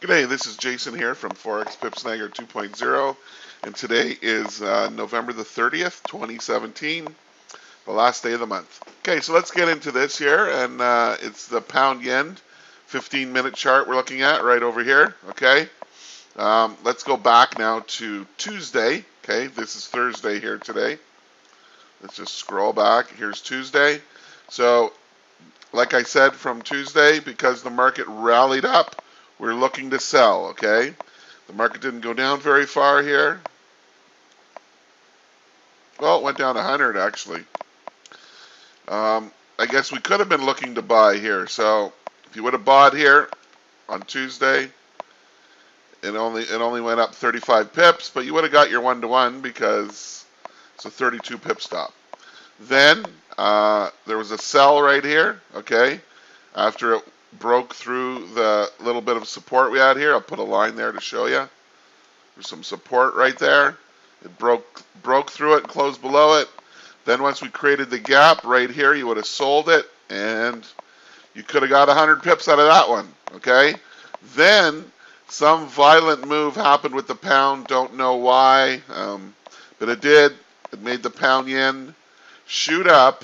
G'day, this is Jason here from 4XPipSnager 2.0, and today is November the 30th, 2017, the last day of the month. Okay, so let's get into this here, and it's the pound yen 15-minute chart we're looking at right over here, okay? Let's go back now to Tuesday, okay? This is Thursday here today. Let's just scroll back. Here's Tuesday. So, like I said from Tuesday, because the market rallied up, we're looking to sell, okay? The market didn't go down very far here. Well, it went down 100 actually. I guess we could have been looking to buy here. So if you would have bought here on Tuesday, it only went up 35 pips, but you would have got your 1-to-1 because it's a 32 pip stop. Then there was a sell right here, okay? After it broke through the little bit of support we had here. I'll put a line there to show you. There's some support right there. It broke through it and closed below it. Then once we created the gap right here, you would have sold it, and you could have got 100 pips out of that one, okay? Then some violent move happened with the pound. Don't know why, but it did. It made the pound yen shoot up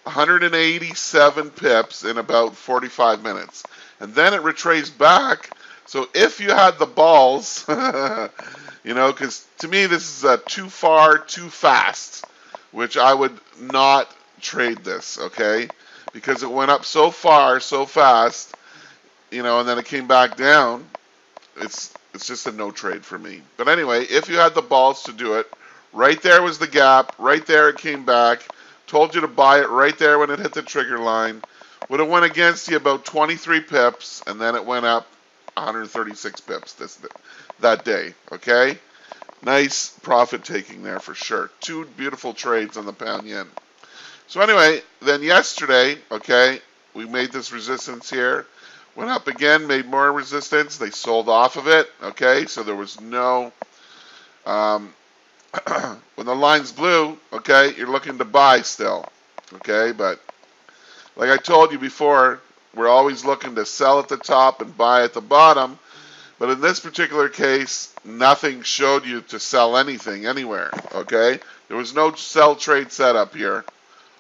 187 pips in about 45 minutes. And then it retraced back. So if you had the balls, you know, because to me this is too far, too fast, which I would not trade this, okay? Because it went up so far, so fast, you know, and then it came back down. It's just a no trade for me. But anyway, if you had the balls to do it, right there was the gap. Right there it came back. Told you to buy it right there when it hit the trigger line. Would have went against you about 23 pips, and then it went up 136 pips that day, okay? Nice profit taking there for sure. Two beautiful trades on the pound yen. So anyway, then yesterday, okay, we made this resistance here. Went up again, made more resistance. They sold off of it, okay? So there was no... when the line's blue, okay, you're looking to buy still, okay? But like I told you before, we're always looking to sell at the top and buy at the bottom. But in this particular case, nothing showed you to sell anything anywhere, okay? There was no sell trade set up here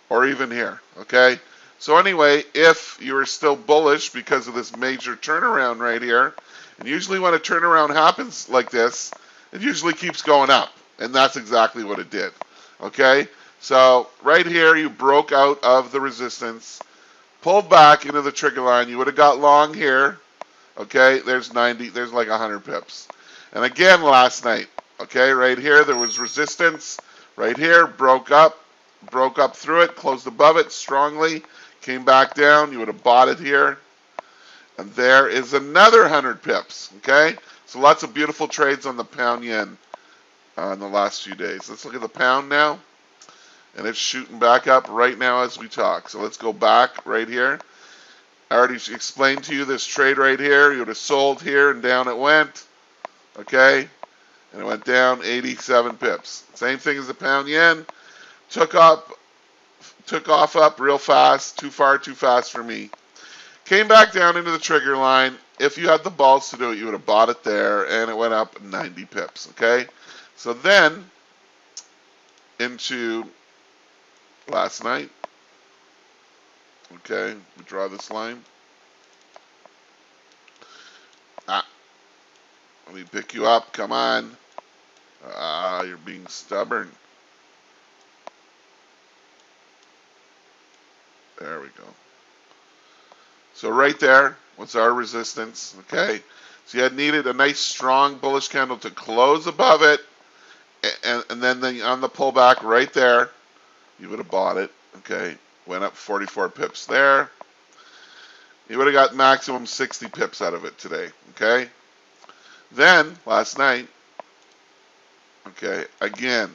or even here, okay? So anyway, if you're still bullish because of this major turnaround right here, and usually when a turnaround happens like this, it usually keeps going up. And that's exactly what it did, okay? So right here, you broke out of the resistance, pulled back into the trigger line. You would have got long here, okay? There's like 100 pips. And again last night, okay, right here, there was resistance. Right here, broke up through it, closed above it strongly, came back down. You would have bought it here. And there is another 100 pips, okay? So lots of beautiful trades on the pound yen in the last few days. Let's look at the pound now, and it's shooting back up right now as we talk. So let's go back right here. I already explained to you this trade right here. You would have sold here and down it went, okay, and it went down 87 pips. Same thing as the pound yen. Took off up real fast, too far, too fast for me. Came back down into the trigger line. If you had the balls to do it, you would have bought it there, and it went up 90 pips, okay? So then, into last night, okay, we draw this line. Let me pick you up, come on. You're being stubborn. There we go. So right there was our resistance, okay? So you had needed a nice strong bullish candle to close above it, and then on the pullback right there, you would have bought it, okay? Went up 44 pips there. You would have got maximum 60 pips out of it today, okay? Then, last night, okay, again,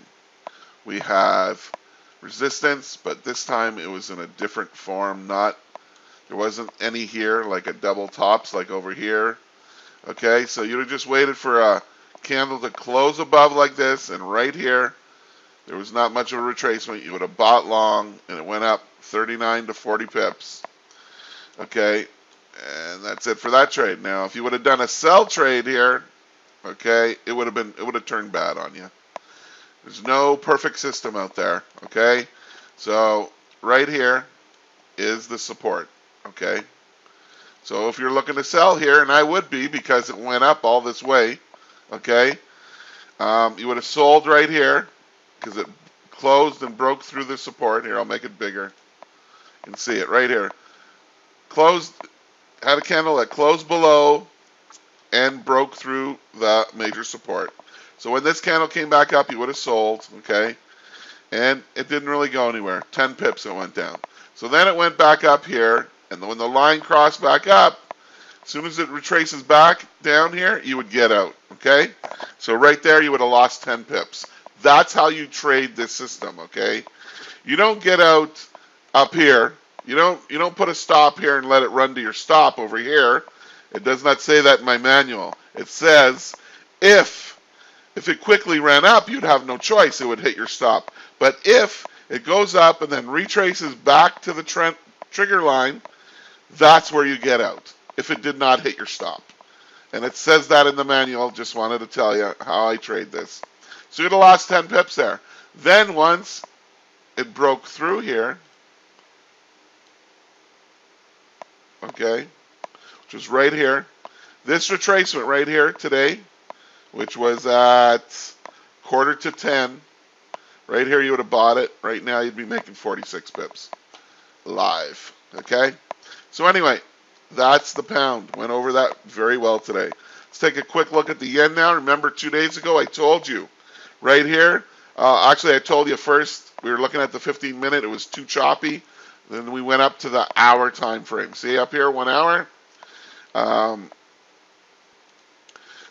we have resistance, but this time it was in a different form, there wasn't any here, like a double tops like over here, okay? So you would have just waited for a candle to close above like this, and right here there was not much of a retracement. You would have bought long, and it went up 39 to 40 pips, okay? And that's it for that trade. Now, if you would have done a sell trade here, okay, it would have turned bad on you. There's no perfect system out there, okay? So right here is the support, okay? So if you're looking to sell here, and I would be because it went up all this way, okay? You would have sold right here because it closed and broke through the support. Here, I'll make it bigger. You can see it right here. Closed, had a candle that closed below and broke through the major support. So when this candle came back up, you would have sold, okay? And it didn't really go anywhere. 10 pips it went down. So then it went back up here, and when the line crossed back up, as soon as it retraces back down here, you would get out, okay? So right there, you would have lost 10 pips. That's how you trade this system, okay? You don't get out up here. You don't put a stop here and let it run to your stop over here. It does not say that in my manual. It says if it quickly ran up, you'd have no choice. It would hit your stop. But if it goes up and then retraces back to the trigger line, that's where you get out, if it did not hit your stop. And it says that in the manual. Just wanted to tell you how I trade this. So you'd have lost 10 pips there. Then once it broke through here, okay, which was right here, this retracement right here today, which was at 9:45, right here you would have bought it. Right now you'd be making 46 pips live, okay? So anyway, that's the pound. Went over that very well today. Let's take a quick look at the yen now. Remember 2 days ago I told you right here, actually I told you first, we were looking at the 15-minute, it was too choppy. Then we went up to the hour time frame. See up here, 1 hour?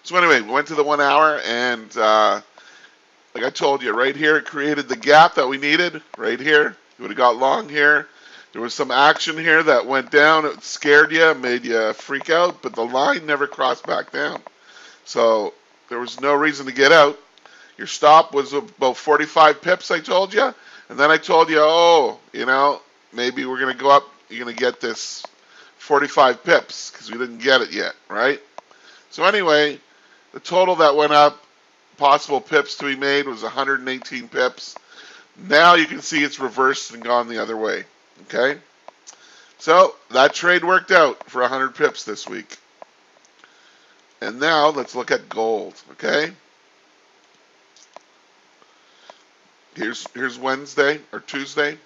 So anyway, we went to the 1 hour, and like I told you, right here it created the gap that we needed. Right here, you would have got long here. There was some action here that went down. It scared you, made you freak out, but the line never crossed back down. So there was no reason to get out. Your stop was about 45 pips, I told you. And then I told you, oh, you know, maybe we're going to go up. You're going to get this 45 pips because we didn't get it yet, right? So anyway, the total that went up, possible pips to be made, was 118 pips. Now you can see it's reversed and gone the other way, okay? So that trade worked out for 100 pips this week. And now let's look at gold, okay? Here's Wednesday or Tuesday.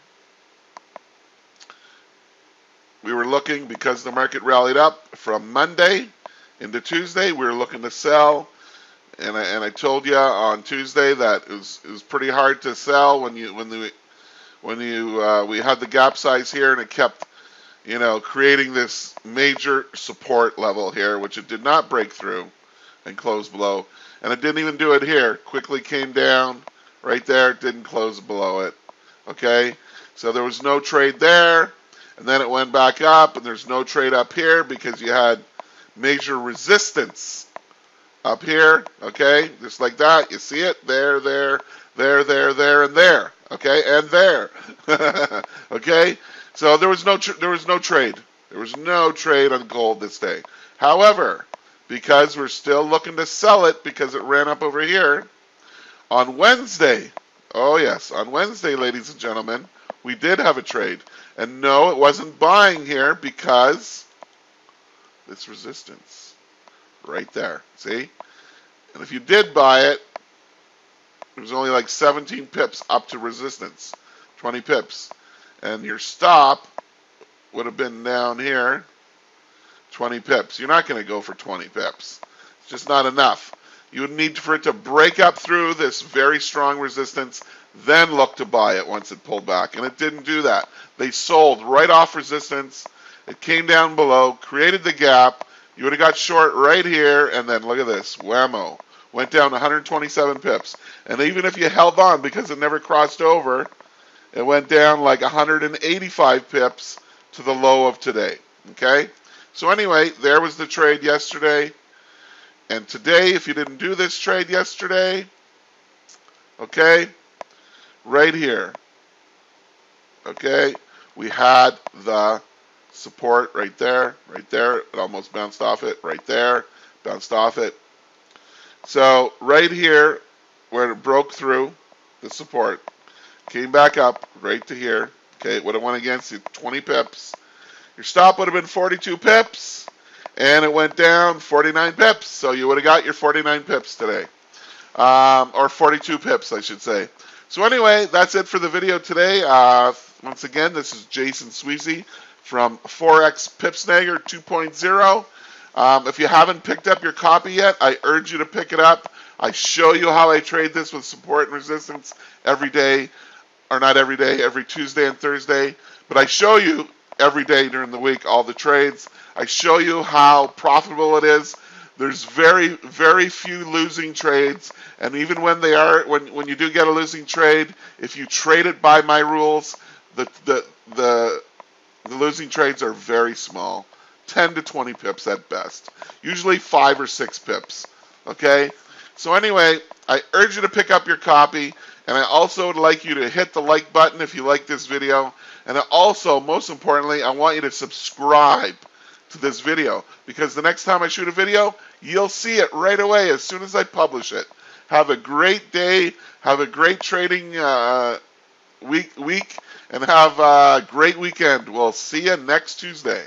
We were looking, because the market rallied up from Monday into Tuesday, we were looking to sell, and I told you on Tuesday that it was pretty hard to sell when we had the gap size here, and it kept, you know, creating this major support level here, which it did not break through and close below, and it didn't even do it here. Quickly came down right there, didn't close below it. Okay, so there was no trade there, and then it went back up, and there's no trade up here because you had major resistance up here. Okay, just like that. You see it there, there, there, there, there, and there. Okay, and there. Okay, so there was no trade. There was no trade on gold this day. However, because we're still looking to sell it because it ran up over here, on Wednesday, oh yes, on Wednesday, ladies and gentlemen, we did have a trade. And no, it wasn't buying here because this resistance right there, see? And if you did buy it, it was only like 17 pips up to resistance, 20 pips. And your stop would have been down here, 20 pips. You're not going to go for 20 pips. It's just not enough. You would need for it to break up through this very strong resistance, then look to buy it once it pulled back. And it didn't do that. They sold right off resistance. It came down below, created the gap. You would have got short right here, and then look at this, whammo. Went down 127 pips. And even if you held on because it never crossed over, it went down like 185 pips to the low of today. Okay? So anyway, there was the trade yesterday. And today, if you didn't do this trade yesterday, okay, right here, okay, we had the support right there, it almost bounced off it, right there, bounced off it. So right here, where it broke through the support, came back up right to here. Okay, it would have went against you 20 pips. Your stop would have been 42 pips, and it went down 49 pips. So you would have got your 49 pips today, or 42 pips, I should say. So anyway, that's it for the video today. Once again, this is Jason Sweezy from 4XPipSnager 2.0. If you haven't picked up your copy yet, I urge you to pick it up. I show you how I trade this with support and resistance every day, or not every day, every Tuesday and Thursday, but I show you every day during the week all the trades. I show you how profitable it is. There's very, very few losing trades, and even when they are, when you do get a losing trade, if you trade it by my rules, the losing trades are very small, 10 to 20 pips at best, usually 5 or 6 pips. Okay, so anyway, I urge you to pick up your copy, and I also would like you to hit the like button if you like this video, and also, most importantly, I want you to subscribe to this video, because the next time I shoot a video, you'll see it right away as soon as I publish it. Have a great day, have a great trading week, and have a great weekend. We'll see you next Tuesday.